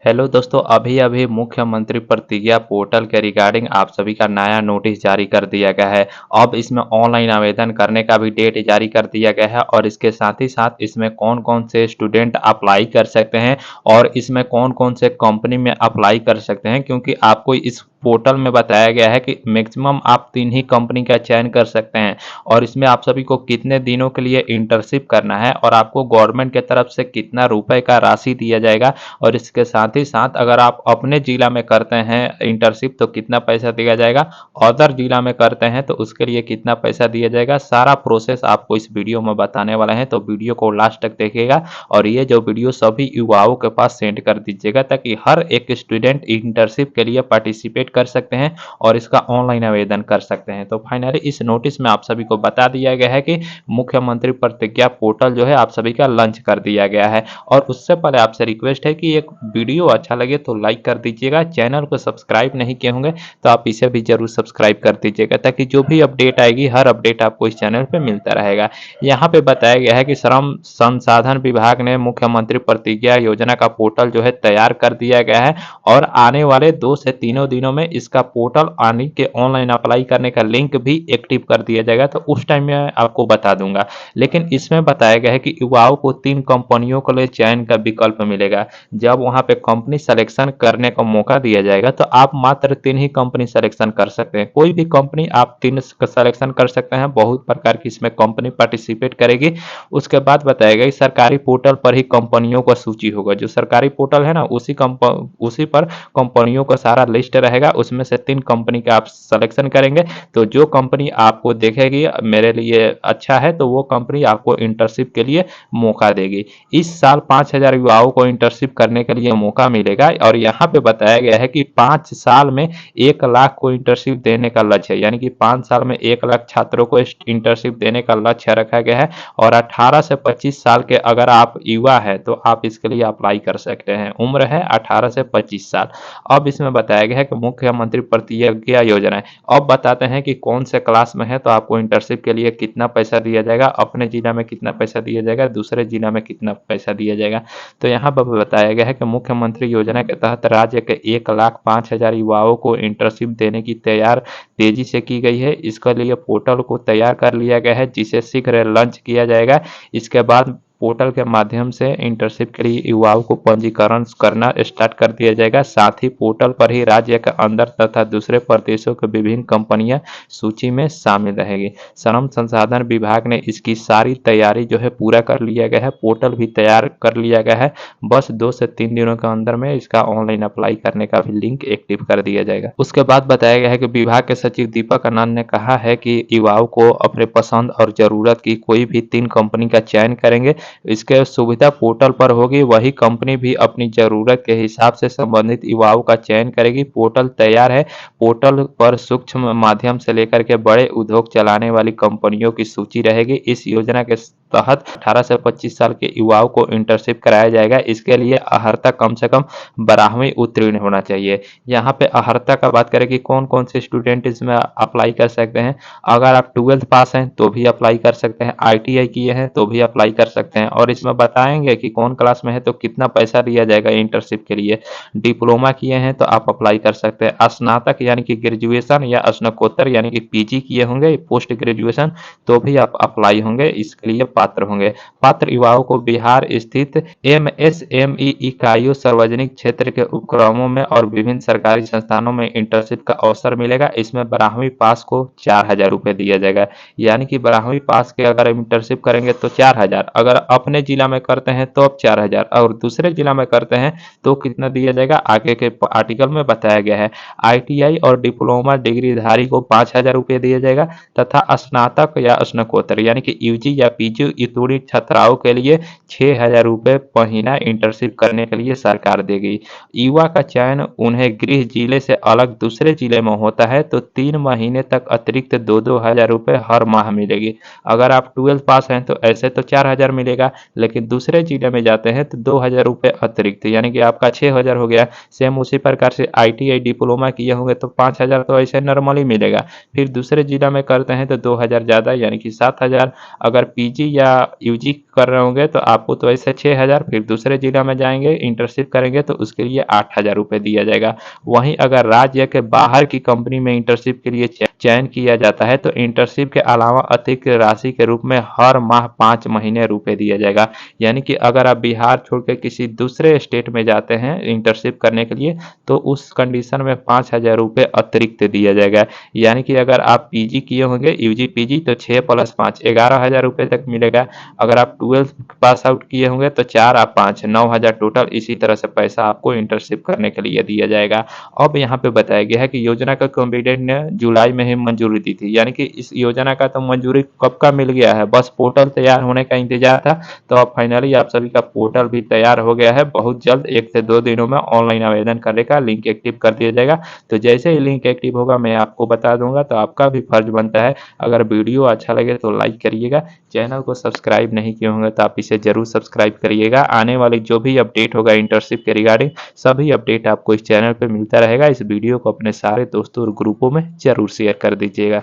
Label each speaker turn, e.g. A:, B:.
A: Hello दोस्तों, अभी अभी मुख्यमंत्री प्रतिज्ञा पोर्टल के रिगार्डिंग आप सभी का नया नोटिस जारी कर दिया गया है। अब इसमें ऑनलाइन आवेदन करने का भी डेट जारी कर दिया गया है और इसके साथ ही साथ इसमें कौन कौन से स्टूडेंट अप्लाई कर सकते हैं और इसमें कौन कौन से कंपनी में अप्लाई कर सकते हैं, क्योंकि आपको इस पोर्टल में बताया गया है कि मैक्सिमम आप 3 ही कंपनी का चयन कर सकते हैं और इसमें आप सभी को कितने दिनों के लिए इंटर्नशिप करना है और आपको गवर्नमेंट की तरफ से कितना रुपए का राशि दिया जाएगा और इसके साथ ही साथ अगर आप अपने जिला में करते हैं इंटर्नशिप तो कितना पैसा दिया जाएगा, अदर जिला में करते हैं तो उसके लिए कितना पैसा दिया जाएगा। सारा प्रोसेस आपको इस वीडियो में बताने वाला है, तो वीडियो को लास्ट तक देखिएगा और ये जो वीडियो सभी युवाओं के पास सेंड कर दीजिएगा ताकि हर एक स्टूडेंट इंटर्नशिप के लिए पार्टिसिपेट कर सकते हैं और इसका ऑनलाइन आवेदन कर सकते हैं। तो फाइनली इस नोटिस में आप सभी को बता दिया गया है कि मुख्यमंत्री प्रतिज्ञा पोर्टल जो है आप सभी का लॉन्च कर दिया गया है। और उससे पहले आपसे रिक्वेस्ट है कि एक वीडियो अच्छा लगे तो लाइक कर दीजिएगा, चैनल को सब्सक्राइब नहीं किए होंगे तो आप इसे भी जरूर सब्सक्राइब कर दीजिएगा ताकि जो भी अपडेट आएगी हर अपडेट आपको इस चैनल पे मिलता रहेगा। यहाँ पे बताया गया है कि श्रम संसाधन विभाग ने मुख्यमंत्री प्रतिज्ञा योजना का पोर्टल जो है तैयार कर दिया गया है और आने वाले 2 से 3 दिनों में इसका पोर्टल आने के ऑनलाइन अप्लाई करने का लिंक भी एक्टिव कर दिया जाएगा, तो उस टाइम में आपको बता दूंगा। लेकिन इसमें बताया गया है कि युवाओं को 3 कंपनियों के लिए चयन का विकल्प मिलेगा। जब वहां पे कंपनी सिलेक्शन करने का मौका दिया जाएगा तो आप मात्र 3 ही कंपनी सिलेक्शन कर सकते हैं। कोई भी कंपनी आप 3 सिलेक्शन कर सकते हैं। बहुत प्रकार की इसमें कंपनी पार्टिसिपेट करेगी। उसके बाद बताया गया कि सरकारी पोर्टल पर ही कंपनियों का सूची होगा। जो सरकारी पोर्टल है ना उसी पर कंपनियों का सारा लिस्ट रहेगा। उसमें से 3 कंपनी का आप सिलेक्शन करेंगे तो जो कंपनी आपको देखेगी मेरे लिए अच्छा है तो वो कंपनी आपको इंटर्नशिप के लिए मौका देगी। इस साल 5,000 युवाओं को इंटर्नशिप करने के लिए मौका मिलेगा और यहाँ पे बताया गया है कि 5 साल में 1 लाख को इंटर्नशिप देने का लक्ष्य है, यानी कि 5 साल में 1 लाख छात्रों को इंटर्नशिप देने का लक्ष्य रखा गया है। और 18 से 25 साल के अगर आप युवा है तो आप इसके लिए अप्लाई कर सकते हैं। उम्र है 18 से 25 साल। अब इसमें बताया गया है कि मुख्यमंत्री प्रतिज्ञा योजना है। अब बताते हैं कि कौन से क्लास में है तो आपको इंटर्नशिप के लिए कितना पैसा दिया जाएगा, अपने जिला में कितना पैसा दिया जाएगा, दूसरे जिला में कितना पैसा दिया जाएगा। तो यहाँ पर बताया गया है कि मुख्यमंत्री योजना के तहत राज्य के 1,05,000 युवाओं को इंटर्नशिप देने की तैयार तेजी से की गई है। इसके लिए पोर्टल को तैयार कर लिया गया है जिसे शीघ्र लॉन्च किया जाएगा। इसके बाद पोर्टल के माध्यम से इंटर्नशिप के लिए युवाओं को पंजीकरण करना स्टार्ट कर दिया जाएगा। साथ ही पोर्टल पर ही राज्य के अंदर तथा दूसरे प्रदेशों के विभिन्न कंपनियां सूची में शामिल रहेगी। श्रम संसाधन विभाग ने इसकी सारी तैयारी जो है पूरा कर लिया गया है। पोर्टल भी तैयार कर लिया गया है। बस 2 से 3 दिनों के अंदर में इसका ऑनलाइन अप्लाई करने का भी लिंक एक्टिव कर दिया जाएगा। उसके बाद बताया गया है कि विभाग के सचिव दीपक आनंद ने कहा है कि युवाओं को अपने पसंद और जरूरत की कोई भी 3 कंपनी का चयन करेंगे। इसके सुविधा पोर्टल पर होगी, वही कंपनी भी अपनी जरूरत के हिसाब से संबंधित युवाओं का चयन करेगी। पोर्टल तैयार है। पोर्टल पर सूक्ष्म माध्यम से लेकर के बड़े उद्योग चलाने वाली कंपनियों की सूची रहेगी। इस योजना के तहत 18 से 25 साल के युवाओं को इंटर्नशिप कराया जाएगा। इसके लिए अर्हता कम से कम 12वीं उत्तीर्ण होना चाहिए। यहाँ पे अर्हता का बात करें कि कौन कौन से स्टूडेंट इसमें अप्लाई कर सकते हैं। अगर आप 12th पास हैं तो भी अप्लाई कर सकते हैं, ITI किए हैं तो भी अप्लाई कर सकते हैं और इसमें बताएंगे कि कौन क्लास में है तो कितना पैसा दिया जाएगा इंटर्नशिप के लिए। डिप्लोमा किए हैं तो आप अप्लाई कर सकते हैं। स्नातक यानी कि ग्रेजुएशन या स्नातकोत्तर यानी कि PG किए होंगे, पोस्ट ग्रेजुएशन, तो भी आप अप्लाई होंगे, इसके लिए पात्र होंगे। पात्र युवाओं को बिहार स्थित MSME इकाइयों, सार्वजनिक क्षेत्र के उपक्रमों में और विभिन्न सरकारी संस्थानों में इंटर्नशिप का अवसर मिलेगा। इसमें 12वीं पास को 4,000 रुपए दिया जाएगा, यानी कि 12वीं पास के अगर इंटर्नशिप करेंगे तो 4,000, अगर अपने जिला में करते हैं तो अब 4,000 और दूसरे जिला में करते हैं तो कितना दिया जाएगा आगे के आर्टिकल में बताया गया है। ITI और डिप्लोमा डिग्रीधारी को 5,000 रुपये दिया जाएगा तथा स्नातक या स्नातकोत्तर यानी कि UG या PG उत्तीर्ण छात्राओं के लिए 6,000 रुपये महीना इंटर्नशिप करने के लिए सरकार देगी। युवा का चयन उन्हें गृह जिले से अलग दूसरे जिले में होता है तो 3 महीने तक अतिरिक्त 2-2 हजार रुपये हर माह मिलेगी। अगर आप 12th पास हैं तो ऐसे तो 4,000 मिलेगा, लेकिन दूसरे जिले में जाते हैं तो 2,000 रुपये अतिरिक्त, यानी कि आपका 6,000 हो गया। सेम उसी प्रकार से ITI डिप्लोमा किए होंगे तो 5,000 तो ऐसे नॉर्मली मिलेगा। फिर दूसरे जिला में करते हैं तो 2,000 ज़्यादा यानी कि 7,000। अगर PG या यूजी कर रहे होंगे तो आपको तो ऐसे 6,000, फिर दूसरे जिला में जाएंगे इंटर्नशिप करेंगे तो उसके लिए 8,000 रुपये दिया जाएगा। वहीं अगर राज्य के बाहर की कंपनी में इंटर्नशिप के लिए चयन किया जाता है तो इंटर्नशिप के अलावा अतिरिक्त राशि के रूप में हर माह 5 महीने रुपये दिया जाएगा। यानी कि अगर आप बिहार छोड़ के किसी दूसरे स्टेट में जाते हैं इंटर्नशिप करने के लिए तो उस कंडीशन में 5,000 रुपये अतिरिक्त दिया जाएगा। यानी कि अगर आप पीजी किए होंगे यूजी पीजी तो 6 + 5 11,000 रुपये तक मिलेगा। अगर आप 12th पास आउट किए होंगे तो 4 और 5 9,000 टोटल इसी तरह से पैसा आपको इंटर्नशिप करने के लिए दिया जाएगा। अब यहाँ पे बताया गया है कि योजना का कैबिनेट ने जुलाई में ही मंजूरी दी थी। यानी कि इस योजना का तो मंजूरी कब का मिल गया है, बस पोर्टल तैयार होने का इंतजार था। तो अब फाइनली आप सभी का पोर्टल भी तैयार हो गया है। बहुत जल्द 1 से 2 दिनों में ऑनलाइन आवेदन करने का लिंक एक्टिव कर दिया जाएगा। तो जैसे ही लिंक एक्टिव होगा मैं आपको बता दूंगा। तो आपका भी फर्ज बनता है, अगर वीडियो अच्छा लगे तो लाइक करिएगा। चैनल को सब्सक्राइब नहीं किए होंगे तो आप इसे जरूर सब्सक्राइब करिएगा। आने वाली जो भी अपडेट होगा इंटर्नशिप के रिगार्डिंग सभी अपडेट आपको इस चैनल पे मिलता रहेगा। इस वीडियो को अपने सारे दोस्तों और ग्रुपों में जरूर शेयर कर दीजिएगा।